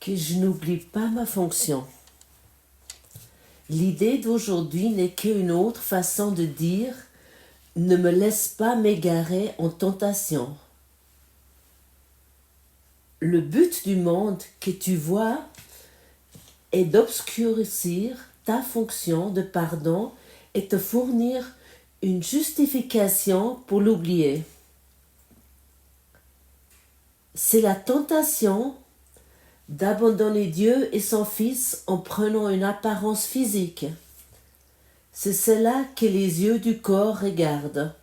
que je n'oublie pas ma fonction. L'idée d'aujourd'hui n'est qu'une autre façon de dire « ne me laisse pas m'égarer en tentation ». Le but du monde que tu vois est d'obscurcir ta fonction de pardon et te fournir une justification pour l'oublier. C'est la tentation d'abandonner Dieu et son Fils en prenant une apparence physique. C'est cela que les yeux du corps regardent.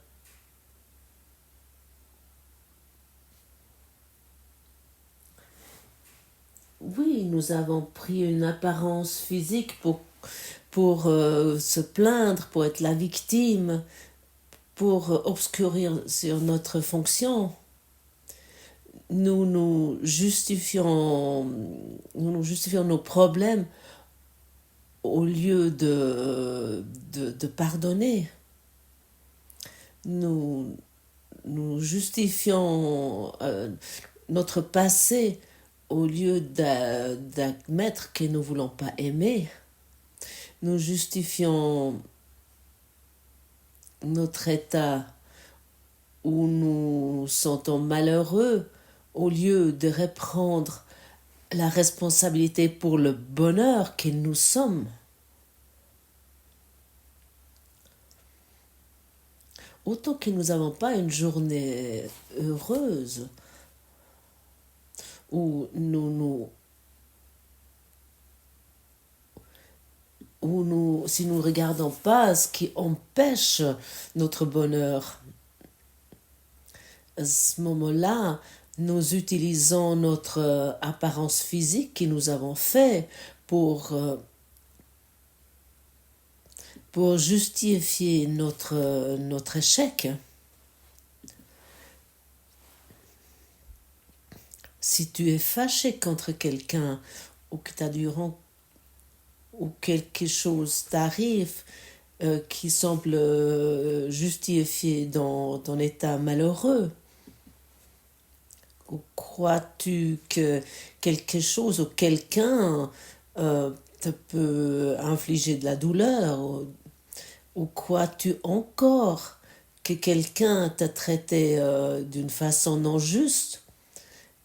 Oui, nous avons pris une apparence physique pour se plaindre, pour être la victime, pour obscurir sur notre fonction. Nous justifions nos problèmes au lieu de pardonner. Nous justifions notre passé au lieu d'admettre que nous ne voulons pas aimer. Nous justifions notre état où nous nous sentons malheureux au lieu de reprendre la responsabilité pour le bonheur que nous sommes. Autant que nous n'avons pas une journée heureuse où si nous ne regardons pas ce qui empêche notre bonheur, à ce moment-là, nous utilisons notre apparence physique que nous avons fait pour justifier notre échec. Si tu es fâché contre quelqu'un ou que ou quelque chose t'arrive qui semble justifié dans ton état malheureux, ou crois-tu que quelque chose ou quelqu'un te peut infliger de la douleur, ou crois-tu encore que quelqu'un t'a traité d'une façon non juste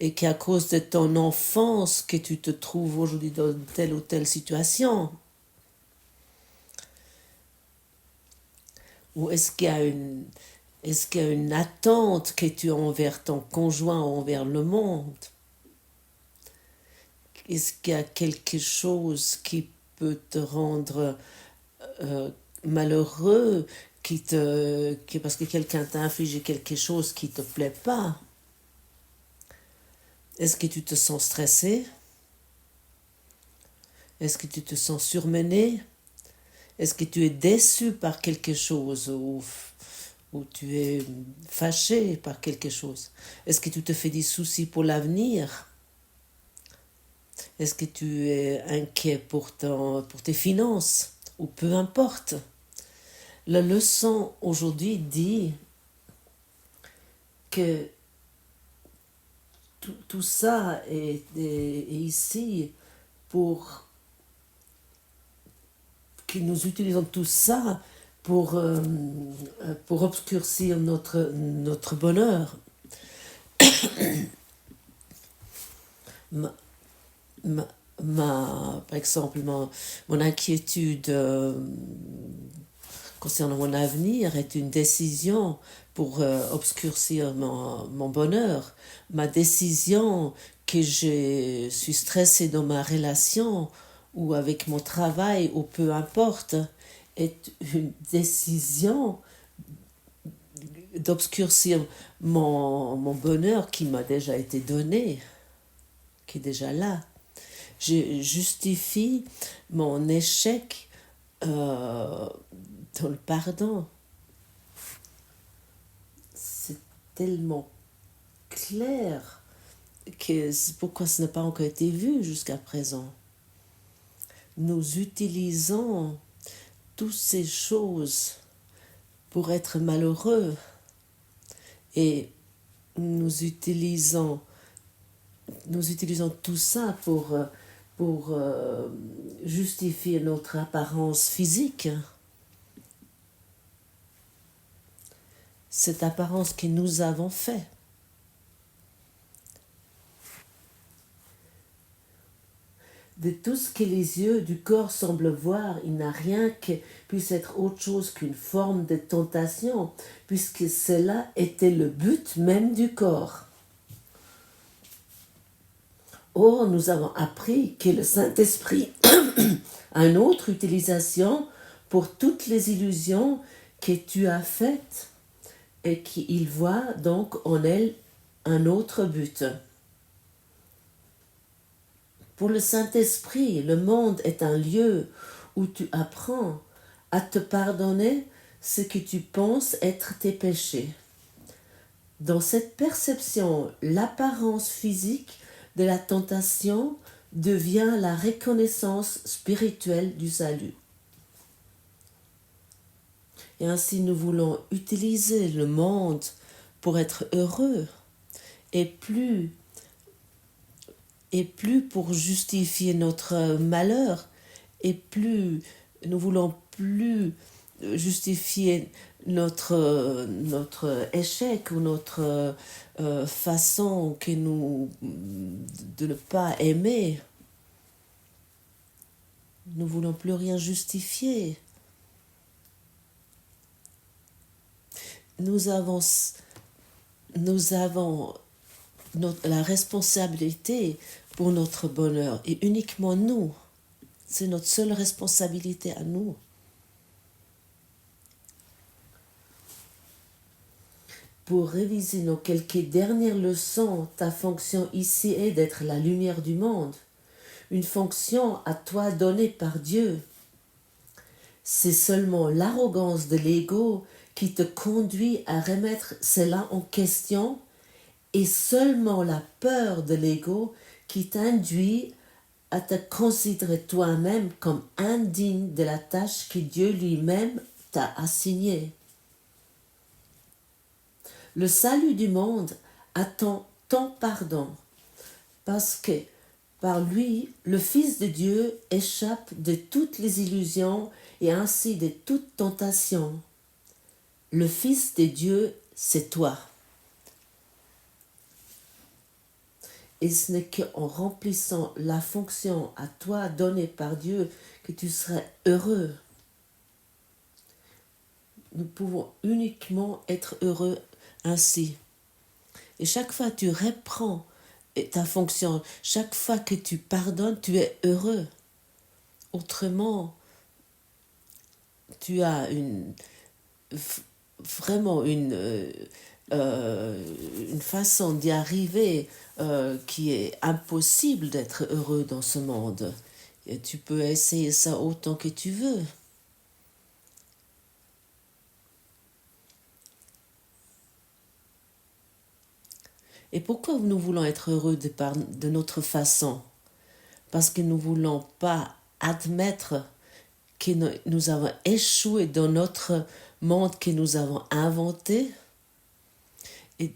et qu'à cause de ton enfance que tu te trouves aujourd'hui dans telle ou telle situation? Ou est-ce qu'il y a une attente que tu as envers ton conjoint ou envers le monde? Est-ce qu'il y a quelque chose qui peut te rendre malheureux parce que quelqu'un t'a infligé quelque chose qui ne te plaît pas? Est-ce que tu te sens stressé? Est-ce que tu te sens surmené? Est-ce que tu es déçu par quelque chose ou tu es fâché par quelque chose? Est-ce que tu te fais des soucis pour l'avenir? Est-ce que tu es inquiet pour tes finances? Ou peu importe. La leçon aujourd'hui dit que tout ça est ici pour que nous utilisons tout ça pour obscurcir notre bonheur. Par exemple, mon inquiétude concernant mon avenir est une décision pour obscurcir mon bonheur. Ma décision que je suis stressée dans ma relation ou avec mon travail ou peu importe est une décision d'obscurcir mon bonheur qui m'a déjà été donné, qui est déjà là. Je justifie mon échec dans le pardon. C'est tellement clair que c'est pourquoi ce n'a pas encore été vu jusqu'à présent. Nous utilisons toutes ces choses pour être malheureux et nous utilisons nous utilisons tout ça pour justifier notre apparence physique. Cette apparence que nous avons faite. De tout ce que les yeux du corps semblent voir, il n'a rien qui puisse être autre chose qu'une forme de tentation, puisque cela était le but même du corps. Or, nous avons appris que le Saint-Esprit a une autre utilisation pour toutes les illusions que tu as faites et qu'il voit donc en elles un autre but. Pour le Saint-Esprit, le monde est un lieu où tu apprends à te pardonner ce que tu penses être tes péchés. Dans cette perception, l'apparence physique de la tentation devient la reconnaissance spirituelle du salut. Et ainsi nous voulons utiliser le monde pour être heureux et plus pour justifier notre malheur, et plus nous voulons plus justifier notre échec ou notre façon que nous de ne pas aimer. Nous voulons plus rien justifier. Nous avons la responsabilité pour notre bonheur, et uniquement nous. C'est notre seule responsabilité à nous. Pour réviser nos quelques dernières leçons, ta fonction ici est d'être la lumière du monde, une fonction à toi donnée par Dieu. C'est seulement l'arrogance de l'ego qui te conduit à remettre cela en question, et seulement la peur de l'ego qui t'induit à te considérer toi-même comme indigne de la tâche que Dieu lui-même t'a assignée. Le salut du monde attend ton pardon, parce que par lui, le Fils de Dieu échappe de toutes les illusions et ainsi de toute tentation. Le Fils de Dieu, c'est toi. Et ce n'est qu'en remplissant la fonction à toi donnée par Dieu que tu seras heureux. Nous pouvons uniquement être heureux ainsi. Et chaque fois que tu reprends ta fonction, chaque fois que tu pardonnes, tu es heureux. Autrement, tu as vraiment une façon d'y arriver qui est impossible d'être heureux dans ce monde. Et tu peux essayer ça autant que tu veux. Et pourquoi nous voulons être heureux de notre façon? Parce que nous ne voulons pas admettre que nous avons échoué dans notre monde que nous avons inventé, et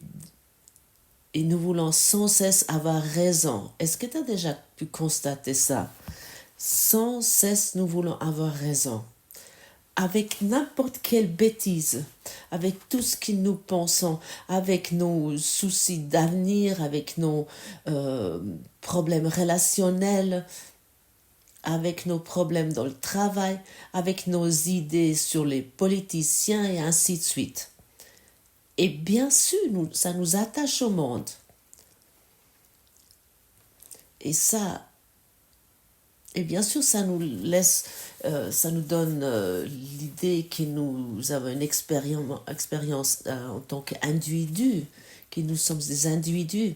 nous voulons sans cesse avoir raison. Est-ce que tu as déjà pu constater ça? Sans cesse, nous voulons avoir raison. Avec n'importe quelle bêtise, avec tout ce que nous pensons, avec nos soucis d'avenir, avec nos problèmes relationnels, avec nos problèmes dans le travail, avec nos idées sur les politiciens et ainsi de suite. Et bien sûr, ça nous attache au monde. Et bien sûr, ça nous donne l'idée que nous avons une expérience en tant qu'individus, que nous sommes des individus.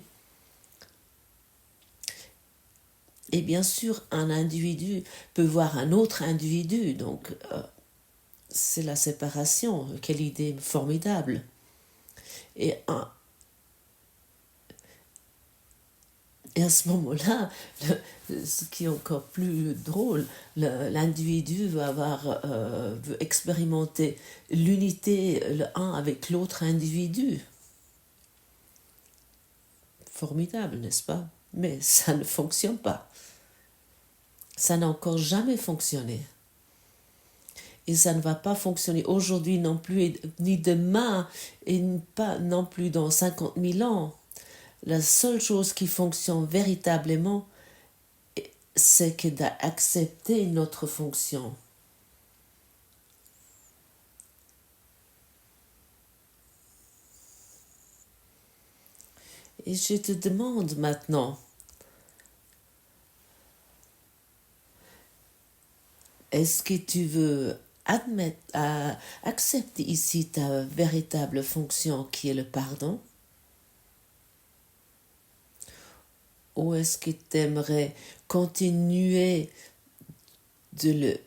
Et bien sûr, un individu peut voir un autre individu, donc c'est la séparation. Quelle idée formidable! Et à ce moment-là, ce qui est encore plus drôle, l'individu veut expérimenter l'unité, le un avec l'autre individu. Formidable, n'est-ce pas? Mais ça ne fonctionne pas. Ça n'a encore jamais fonctionné. Et ça ne va pas fonctionner aujourd'hui non plus, ni demain, et pas non plus dans 50 000 ans. La seule chose qui fonctionne véritablement, c'est que d'accepter notre fonction. Et je te demande maintenant, est-ce que tu veux accepter ici ta véritable fonction qui est le pardon? Ou est-ce que tu aimerais continuer de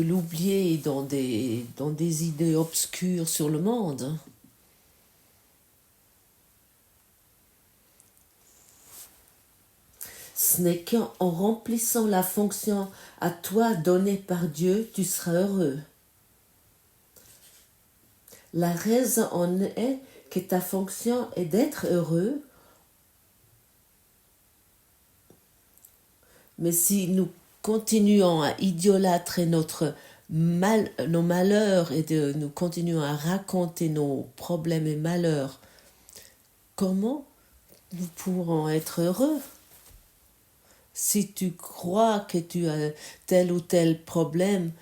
l'oublier dans des idées obscures sur le monde? Ce n'est qu'en remplissant la fonction à toi donnée par Dieu, tu seras heureux. La raison en est que ta fonction est d'être heureux. Mais si nous continuons à idolâtrer nos malheurs et nous continuons à raconter nos problèmes et malheurs, comment nous pourrons être heureux? Si tu crois que tu as tel ou tel problème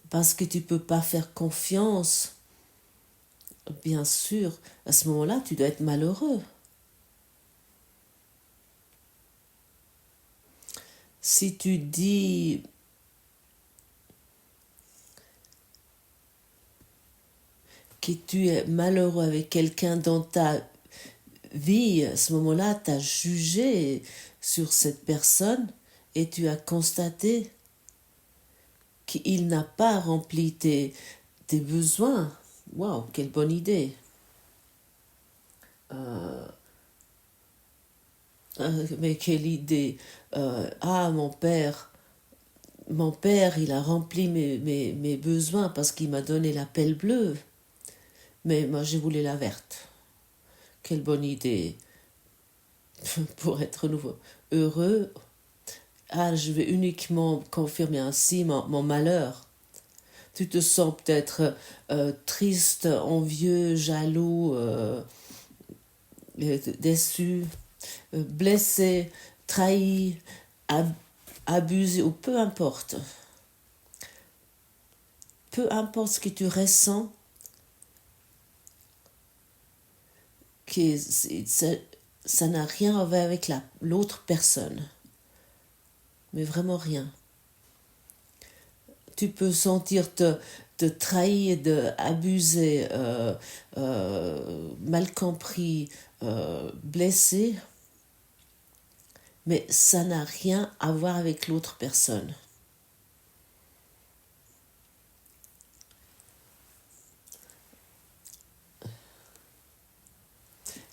parce que tu ne peux pas faire confiance, bien sûr, à ce moment-là, tu dois être malheureux. Si tu dis que tu es malheureux avec quelqu'un dans ta vie, à ce moment-là, tu as jugé sur cette personne et tu as constaté qu'il n'a pas rempli tes besoins. Waouh, quelle bonne idée. Mais quelle idée. Mon père, il a rempli mes besoins parce qu'il m'a donné la pelle bleue. Mais moi, j'ai voulu la verte. Quelle bonne idée. Pour être nouveau heureux. Je vais uniquement confirmer ainsi mon malheur. Tu te sens peut-être triste, envieux, jaloux, déçu, blessé, trahi, abusé, ou peu importe. Peu importe ce que tu ressens, que ça n'a rien à voir avec l'autre personne. Mais vraiment rien. Tu peux sentir te trahir, abuser, mal compris, blessé, mais ça n'a rien à voir avec l'autre personne.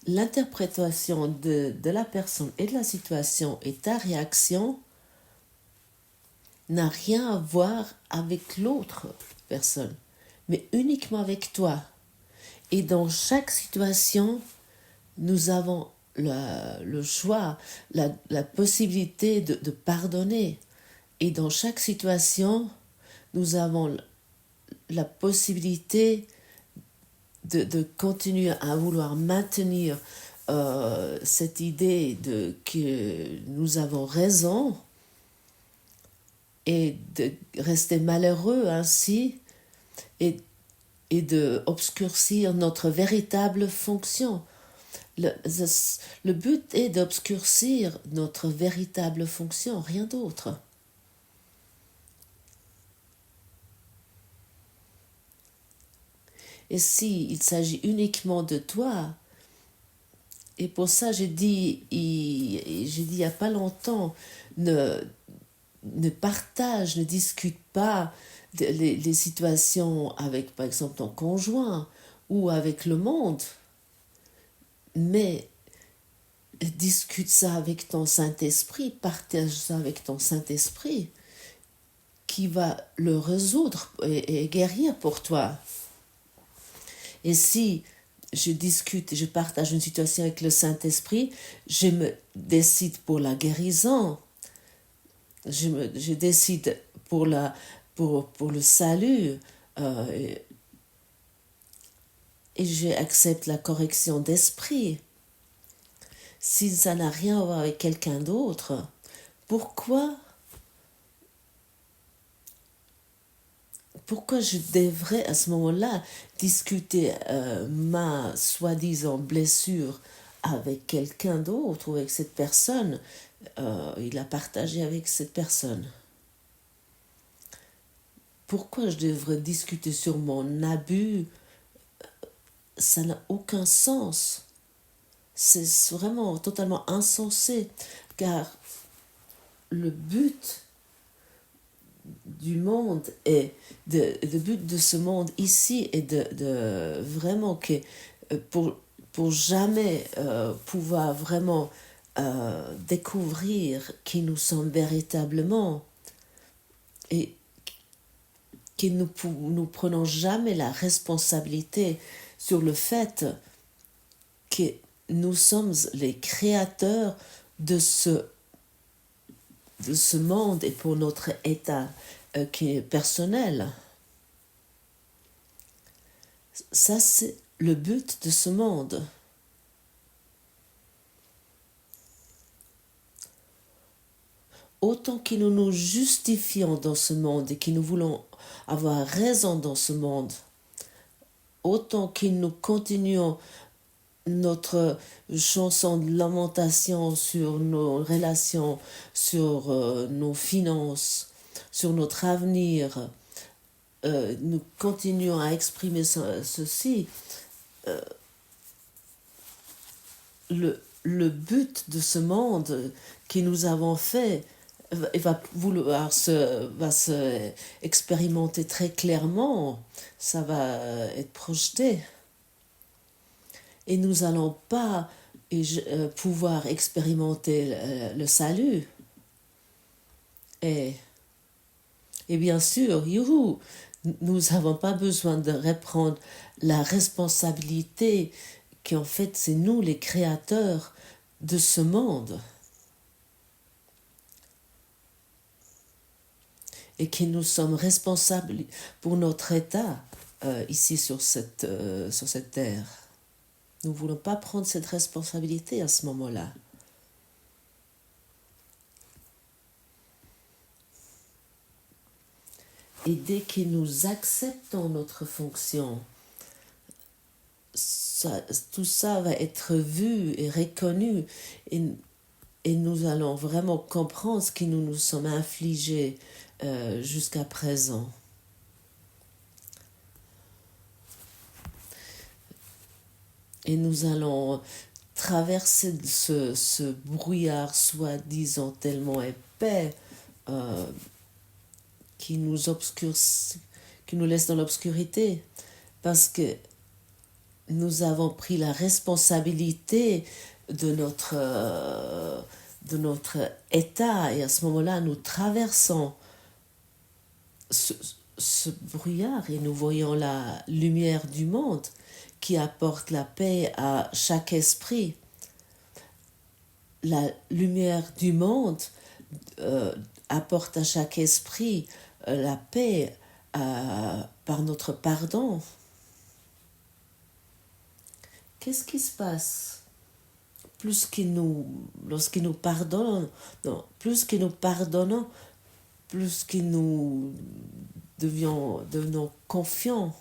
L'interprétation de la personne et de la situation et ta réaction n'a rien à voir avec l'autre personne, mais uniquement avec toi. Et dans chaque situation, nous avons le choix, la possibilité de pardonner. Et dans chaque situation, nous avons la possibilité de continuer à vouloir maintenir cette idée que nous avons raison et de rester malheureux ainsi et de obscurcir notre véritable fonction. Le but est d'obscurcir notre véritable fonction, rien d'autre. Et si il s'agit uniquement de toi, et pour ça j'ai dit il n'y a pas longtemps, ne partage, ne discute pas les situations avec par exemple ton conjoint ou avec le monde, mais discute ça avec ton Saint-Esprit, partage ça avec ton Saint-Esprit qui va le résoudre et guérir pour toi. Et si je discute, je partage une situation avec le Saint-Esprit, je me décide pour la guérison, je décide pour le salut, et j'accepte la correction d'esprit. Si ça n'a rien à voir avec quelqu'un d'autre, pourquoi je devrais à ce moment-là discuter ma soi-disant blessure avec quelqu'un d'autre ou avec cette personne? Il a partagé avec cette personne. Pourquoi je devrais discuter sur mon abus? Ça n'a aucun sens. C'est vraiment totalement insensé, car le but du monde est le but de ce monde ici est de vraiment que pour jamais pouvoir vraiment découvrir qui nous sommes véritablement, et que nous prenons jamais la responsabilité sur le fait que nous sommes les créateurs de ce monde et pour notre état qui est personnel. Ça, c'est le but de ce monde. Autant que nous nous justifions dans ce monde et que nous voulons avoir raison dans ce monde, autant que nous continuons notre chanson de lamentation sur nos relations, sur nos finances, sur notre avenir, nous continuons à exprimer ceci. Le but de ce monde que nous avons fait va se expérimenter très clairement, ça va être projeté. Et nous n'allons pas pouvoir expérimenter le salut. Et bien sûr, youhou, nous n'avons pas besoin de reprendre la responsabilité qu'en fait c'est nous les créateurs de ce monde. Et que nous sommes responsables pour notre état ici sur cette terre. Nous ne voulons pas prendre cette responsabilité à ce moment-là. Et dès que nous acceptons notre fonction, tout ça va être vu et reconnu, et nous allons vraiment comprendre ce que nous nous sommes infligés jusqu'à présent. Et nous allons traverser ce brouillard soi-disant tellement épais qui nous laisse dans l'obscurité, parce que nous avons pris la responsabilité de notre état, et à ce moment-là nous traversons ce brouillard et nous voyons la lumière du monde qui apporte la paix à chaque esprit. La lumière du monde apporte à chaque esprit la paix par notre pardon. Qu'est-ce qui se passe lorsque nous pardonnons, plus que nous pardonnons, plus que nous devenons confiants.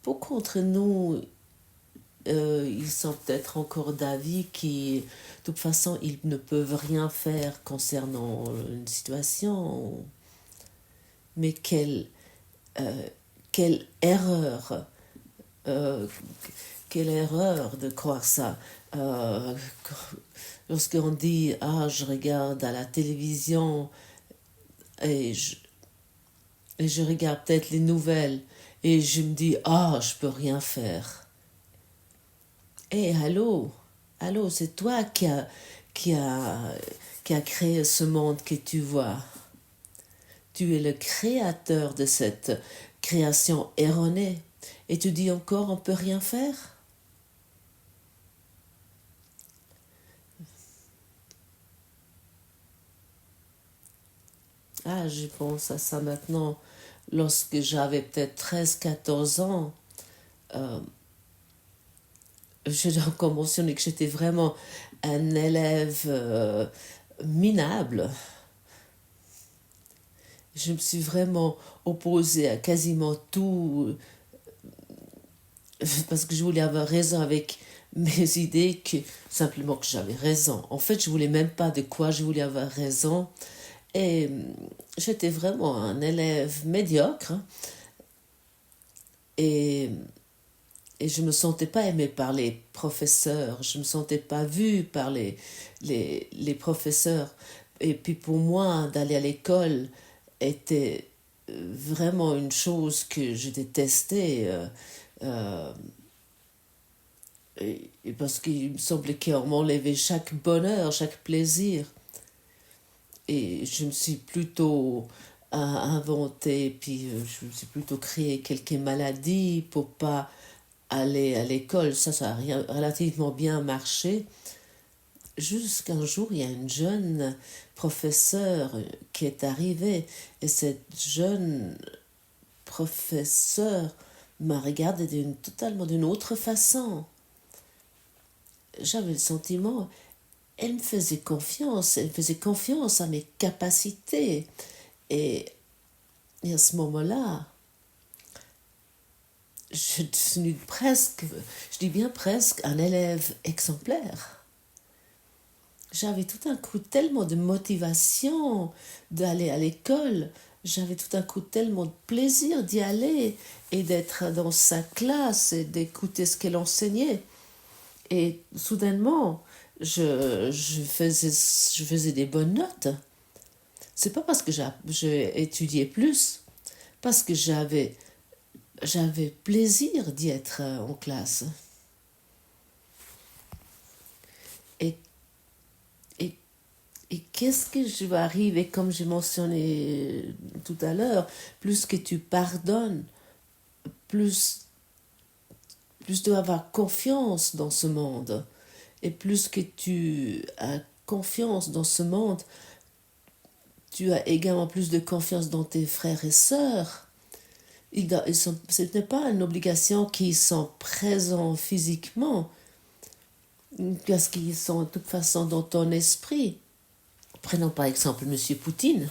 Beaucoup d'entre nous, ils sont peut-être encore d'avis qui, de toute façon, ils ne peuvent rien faire concernant une situation. Mais quelle erreur! Quelle erreur de croire ça. Lorsqu'on dit « Ah, je regarde à la télévision et je regarde peut-être les nouvelles et je me dis « Ah, je peux rien faire. » Allô, c'est toi qui a créé ce monde que tu vois. Tu es le créateur de cette création erronée. Et tu dis encore, on ne peut rien faire? Ah, je pense à ça maintenant. Lorsque j'avais peut-être 13, 14 ans, euh, je dois encore mentionner que j'étais vraiment un élève minable. Je me suis vraiment opposée à quasiment tout parce que je voulais avoir raison avec mes idées, que simplement que j'avais raison. En fait, je voulais même pas de quoi je voulais avoir raison. Et j'étais vraiment un élève médiocre. Et, et je ne me sentais pas aimée par les professeurs. Je ne me sentais pas vue par les professeurs. Et puis pour moi, d'aller à l'école était vraiment une chose que je détestais. Euh, et parce qu'il me semblait qu'on m'enlevait chaque bonheur, chaque plaisir. Et je me suis plutôt inventé, puis je me suis plutôt créé quelques maladies pour pas aller à l'école. Ça a relativement bien marché. Jusqu'un jour, il y a une jeune professeure qui est arrivée. Et cette jeune professeure m'a regardé totalement d'une autre façon. J'avais le sentiment, elle me faisait confiance à mes capacités. Et, et à ce moment-là, je suis devenue presque, je dis bien presque, un élève exemplaire. J'avais tout un coup tellement de motivation d'aller à l'école. J'avais tout un coup tellement de plaisir d'y aller et d'être dans sa classe et d'écouter ce qu'elle enseignait. Et soudainement, je faisais des bonnes notes. C'est pas parce que j'ai étudié plus, parce que j'avais plaisir d'y être en classe. Et, et, et qu'est-ce que je vais arriver, comme j'ai mentionné tout à l'heure, plus que tu pardonnes, plus, plus tu vas avoir confiance dans ce monde. Et plus que tu as confiance dans ce monde, tu as également plus de confiance dans tes frères et sœurs. Ce n'est pas une obligation qu'ils sont présents physiquement, parce qu'ils sont de toute façon dans ton esprit. Prenons par exemple Monsieur Poutine.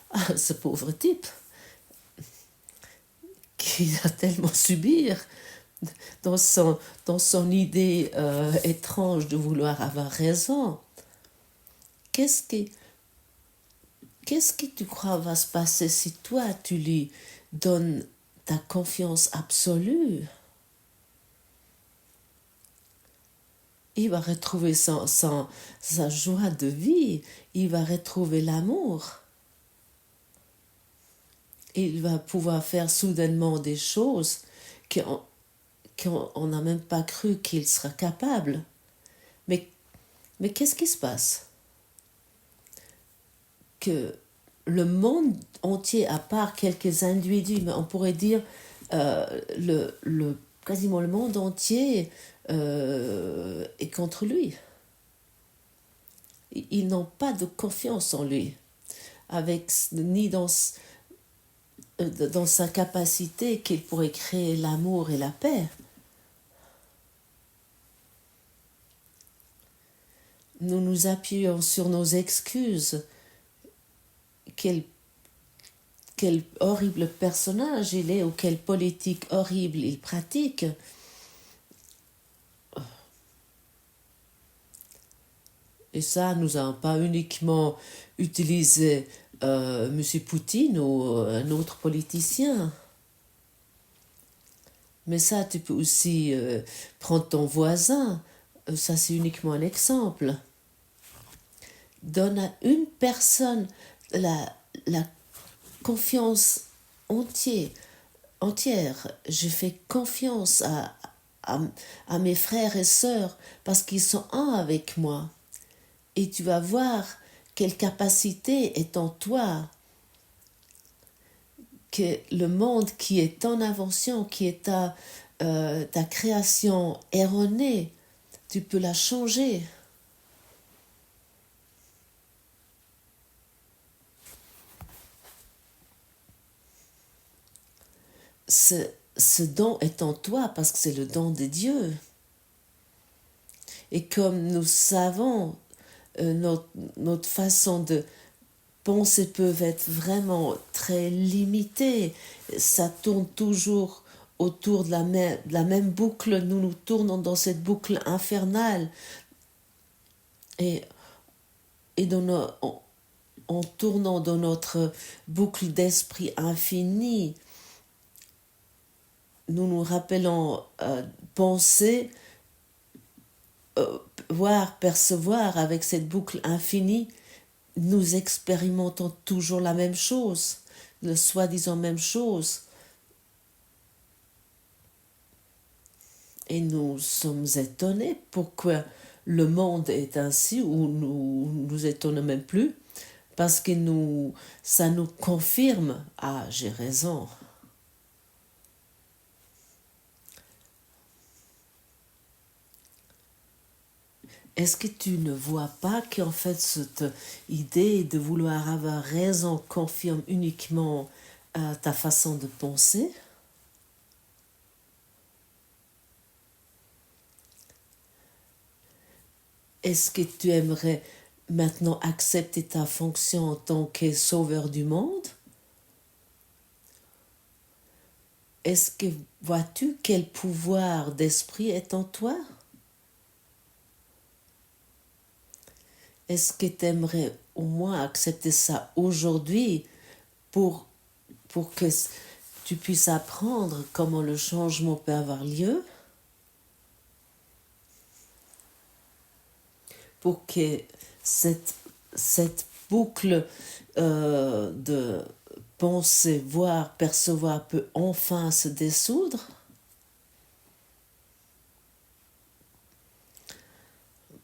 Ah, ce pauvre type qui a tellement subir dans son idée étrange de vouloir avoir raison. Qu'est-ce que, qu'est-ce que tu crois va se passer si toi tu lui donnes ta confiance absolue? Il va retrouver sa joie de vie, il va retrouver l'amour. Il va pouvoir faire soudainement des choses qu'on n'a même pas cru qu'il sera capable. Mais, mais qu'est-ce qui se passe? Que le monde entier, à part quelques individus, mais on pourrait dire quasiment le monde entier est contre lui. Ils n'ont pas de confiance en lui, ni dans sa capacité qu'il pourrait créer l'amour et la paix. Nous nous appuyons sur nos excuses. Quel horrible personnage il est, ou quelle politique horrible il pratique. Et ça, nous n'avons pas uniquement utilisé M. Poutine ou un autre politicien. Mais ça, tu peux aussi prendre ton voisin. Ça, c'est uniquement un exemple. Donne à une personne la confiance entière. Je fais confiance à mes frères et sœurs parce qu'ils sont un avec moi. Et tu vas voir quelle capacité est en toi que le monde qui est ton invention, qui est ta création erronée, tu peux la changer. Ce don est en toi parce que c'est le don de Dieu. Et comme nous savons, notre façon de penser peut être vraiment très limitée, ça tourne toujours autour de la même boucle, nous tournons dans cette boucle infernale. Et en tournant dans notre boucle d'esprit infini, nous nous rappelons penser, voir, percevoir avec cette boucle infinie, nous expérimentons toujours la même chose, le soi-disant même chose. Et nous sommes étonnés pourquoi le monde est ainsi, ou nous étonnons même plus, parce que ça nous confirme, ah, j'ai raison. Est-ce que tu ne vois pas qu'en fait cette idée de vouloir avoir raison confirme uniquement ta façon de penser? Est-ce que tu aimerais maintenant accepter ta fonction en tant que sauveur du monde? Est-ce que vois-tu quel pouvoir d'esprit est en toi? Est-ce que tu aimerais au moins accepter ça aujourd'hui pour que tu puisses apprendre comment le changement peut avoir lieu? Pour que cette boucle de penser, voir, percevoir peut enfin se dissoudre?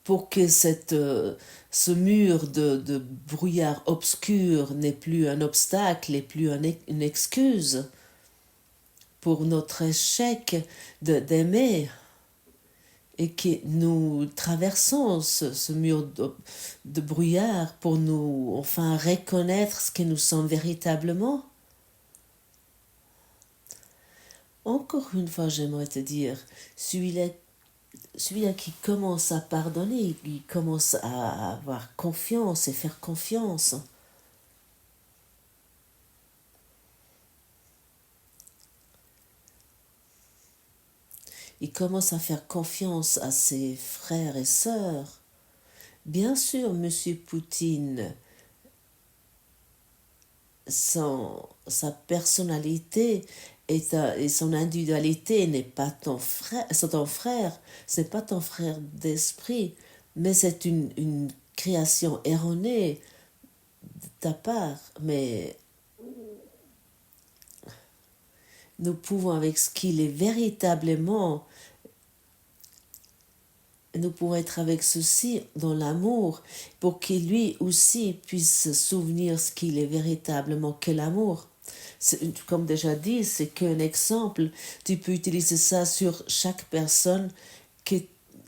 Pour que ce mur de brouillard obscur n'est plus un obstacle, n'est plus une excuse pour notre échec d'aimer, et que nous traversons ce mur de brouillard pour nous enfin reconnaître ce que nous sommes véritablement. Encore une fois, j'aimerais te dire, celui-là qui commence à pardonner, il commence à avoir confiance et faire confiance. Il commence à faire confiance à ses frères et sœurs. Bien sûr, M. Poutine, sa personnalité et son individualité n'est pas ton frère, c'est pas ton frère d'esprit, mais c'est une création erronée de ta part. Mais nous pouvons, avec ce qu'il est véritablement, nous pouvons être avec ceci dans l'amour pour qu'il lui aussi puisse se souvenir ce qu'il est véritablement que l'amour. Comme déjà dit, c'est qu'un exemple. Tu peux utiliser ça sur chaque personne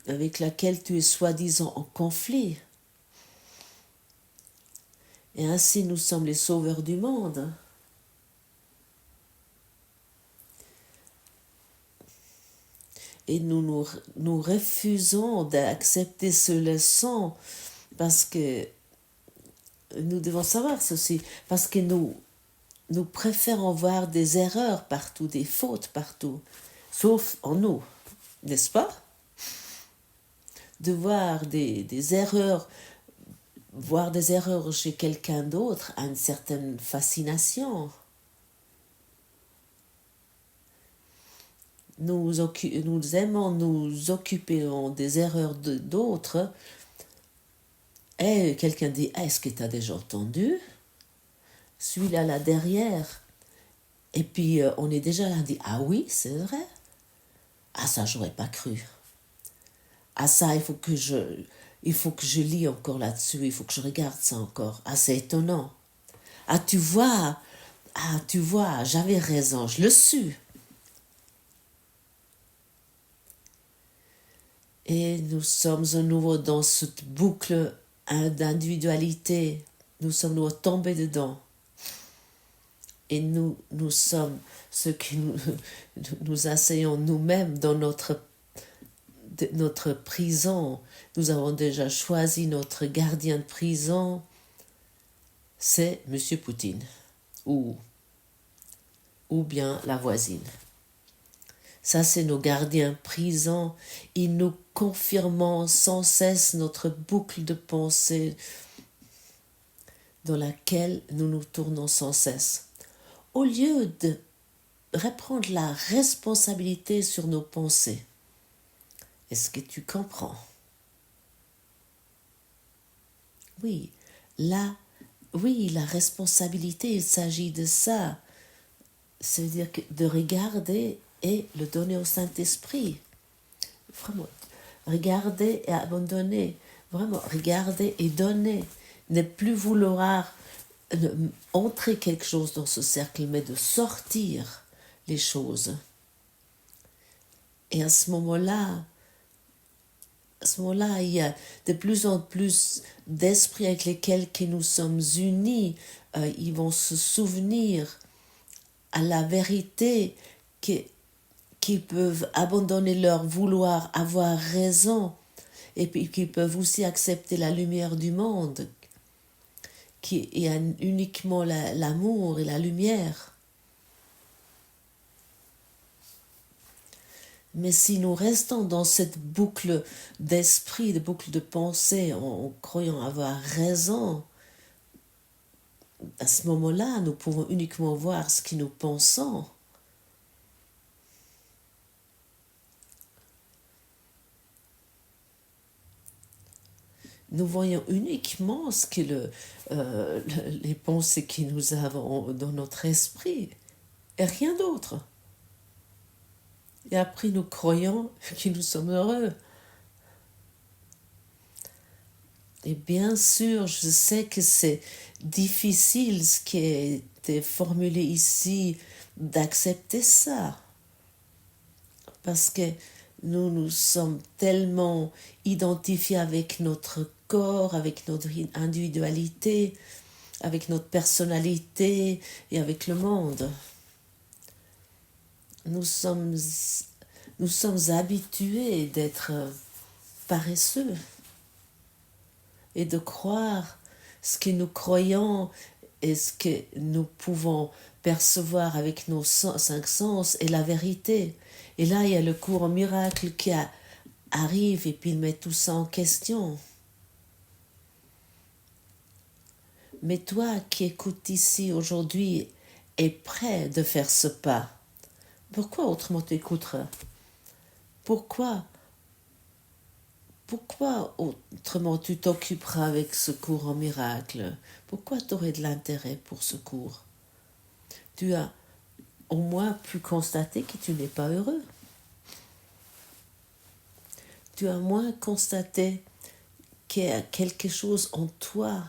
avec laquelle tu es soi-disant en conflit. Et ainsi nous sommes les sauveurs du monde. Et nous refusons d'accepter ce leçon parce que nous devons savoir ceci, parce que nous préférons voir des erreurs partout, des fautes partout, sauf en nous, n'est-ce pas? De voir des erreurs, voir des erreurs chez quelqu'un d'autre a une certaine fascination. Nous aimons nous occuper des erreurs d'autres. Et quelqu'un dit, est-ce que tu as déjà entendu? Celui-là, là derrière. Et puis, on est déjà là, on dit, ah oui, c'est vrai. Ah ça, j'aurais pas cru. Ah ça, il faut que je lis encore là-dessus, il faut que je regarde ça encore. Ah, c'est étonnant. Ah, tu vois, Ah, tu vois, j'avais raison, je le su. Et nous sommes à nouveau dans cette boucle d'individualité. Nous sommes nous tombés dedans. Et nous sommes ce que nous asseyons nous-mêmes dans notre prison. Nous avons déjà choisi notre gardien de prison. C'est Monsieur Poutine ou bien la voisine. Ça, c'est nos gardiens prison. Ils nous confirment sans cesse notre boucle de pensée dans laquelle nous nous tournons sans cesse. Au lieu de reprendre la responsabilité sur nos pensées. Est-ce que tu comprends? Oui, la responsabilité, il s'agit de ça. C'est-à-dire de regarder et le donner au Saint-Esprit. Vraiment, regarder et abandonner. Vraiment, regarder et donner. Ne plus vouloir entrer quelque chose dans ce cercle, mais de sortir les choses. Et à ce moment-là, il y a de plus en plus d'esprits avec lesquels que nous sommes unis. Ils vont se souvenir à la vérité qu'ils peuvent abandonner leur vouloir avoir raison et puis qu'ils peuvent aussi accepter la lumière du monde qui est uniquement l'amour et la lumière. Mais si nous restons dans cette boucle d'esprit, de boucle de pensée, en croyant avoir raison, à ce moment-là, nous pouvons uniquement voir ce que nous pensons. Nous voyons uniquement ce que les pensées que nous avons dans notre esprit, et rien d'autre. Et après, nous croyons que nous sommes heureux. Et bien sûr, je sais que c'est difficile ce qui a été formulé ici, d'accepter ça. Parce que nous sommes tellement identifiés avec notre corps, avec notre individualité, avec notre personnalité et avec le monde. Nous sommes habitués d'être paresseux et de croire ce que nous croyons et ce que nous pouvons percevoir avec nos cinq sens est la vérité. Et là, il y a le cours en miracle qui arrive et puis il met tout ça en question. Mais toi qui écoutes ici aujourd'hui es prêt de faire ce pas. Pourquoi autrement tu écouteras? Pourquoi autrement tu t'occuperas avec ce cours en miracle? Pourquoi tu aurais de l'intérêt pour ce cours? Tu as au moins pu constater que tu n'es pas heureux. Tu as au moins constaté qu'il y a quelque chose en toi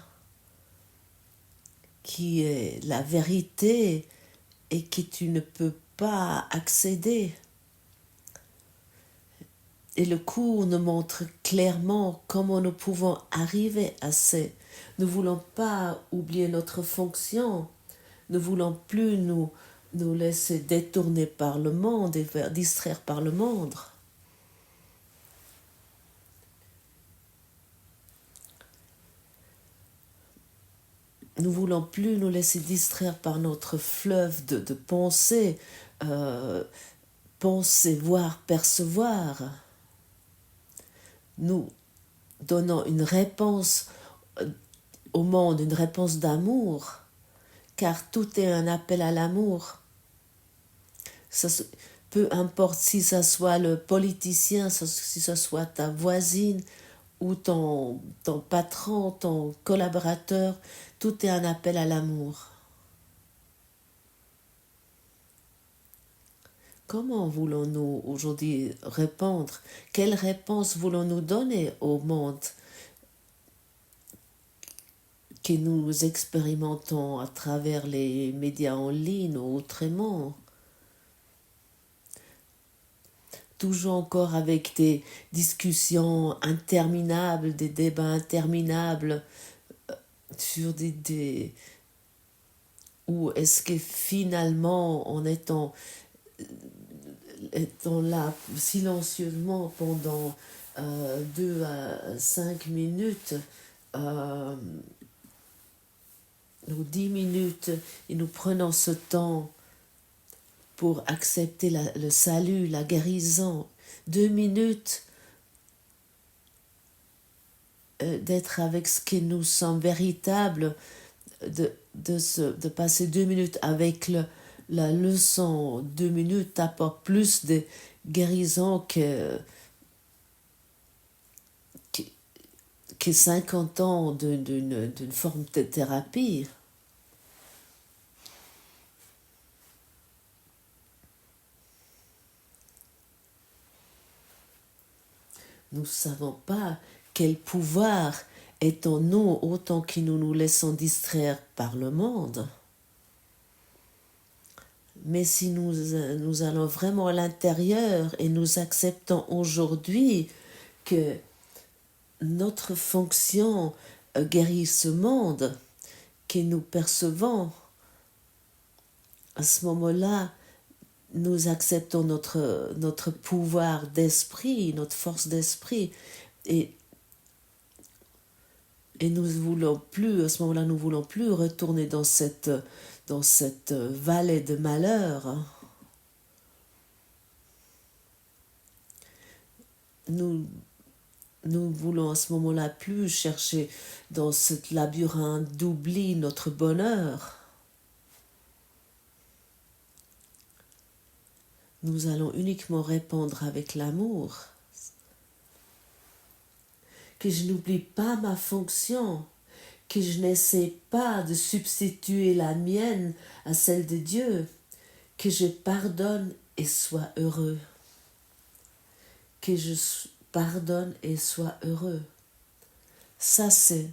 qui est la vérité et que tu ne peux pas accéder. Et le cours nous montre clairement comment nous pouvons arriver à ces. Nous ne voulons pas oublier notre fonction. Nous ne voulons plus nous laisser détourner par le monde et faire distraire par le monde. Nous ne voulons plus nous laisser distraire par notre fleuve de pensée, penser, voir, percevoir. Nous donnons une réponse au monde, une réponse d'amour, car tout est un appel à l'amour. Peu importe si ça soit le politicien, si ça soit ta voisine ou ton patron, ton collaborateur, tout est un appel à l'amour. Comment voulons-nous aujourd'hui répondre? Quelle réponse voulons-nous donner au monde que nous expérimentons à travers les médias en ligne ou autrement. Toujours encore avec des discussions interminables, des débats interminables sur ou est-ce que finalement, en étant là silencieusement pendant 2 à 5 minutes ou 10 minutes, et nous prenons ce temps pour accepter le salut, la guérison, 2 minutes d'être avec ce que nous sommes véritables, de passer 2 minutes avec la leçon, 2 minutes apporte plus de guérison que 50 ans d'une forme de thérapie. Nous ne savons pas quel pouvoir est en nous autant que nous nous laissons distraire par le monde. Mais si nous allons vraiment à l'intérieur et nous acceptons aujourd'hui que notre fonction guérit ce monde que nous percevons, à ce moment-là, nous acceptons notre pouvoir d'esprit, notre force d'esprit, et nous voulons plus, à ce moment-là, nous voulons plus retourner dans cette vallée de malheur. Nous voulons à ce moment-là plus chercher dans ce labyrinthe d'oubli notre bonheur. Nous allons uniquement répondre avec l'amour. Que je n'oublie pas ma fonction, que je n'essaie pas de substituer la mienne à celle de Dieu, que je pardonne et sois heureux. Que je pardonne et sois heureux. Ça, c'est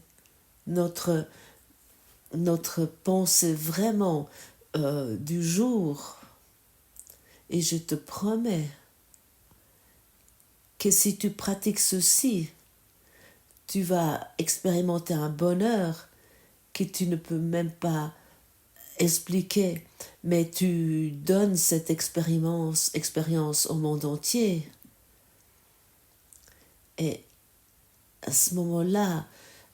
notre pensée vraiment du jour. Et je te promets que si tu pratiques ceci, tu vas expérimenter un bonheur que tu ne peux même pas expliquer, mais tu donnes cette expérience au monde entier. Et à ce moment-là,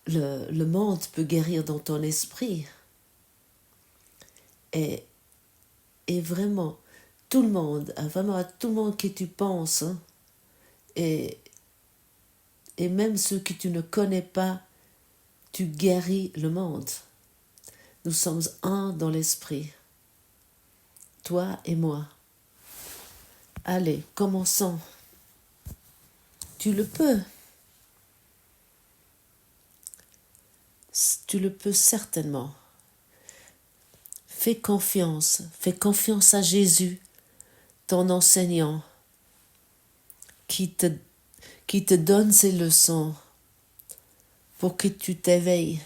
le monde peut guérir dans ton esprit. Et vraiment, tout le monde, vraiment à tout le monde que tu penses, hein, et même ceux que tu ne connais pas, tu guéris le monde. Nous sommes un dans l'esprit, toi et moi. Allez, commençons. Tu le peux. Tu le peux certainement. Fais confiance à Jésus, ton enseignant, qui te donne ces leçons pour que tu t'éveilles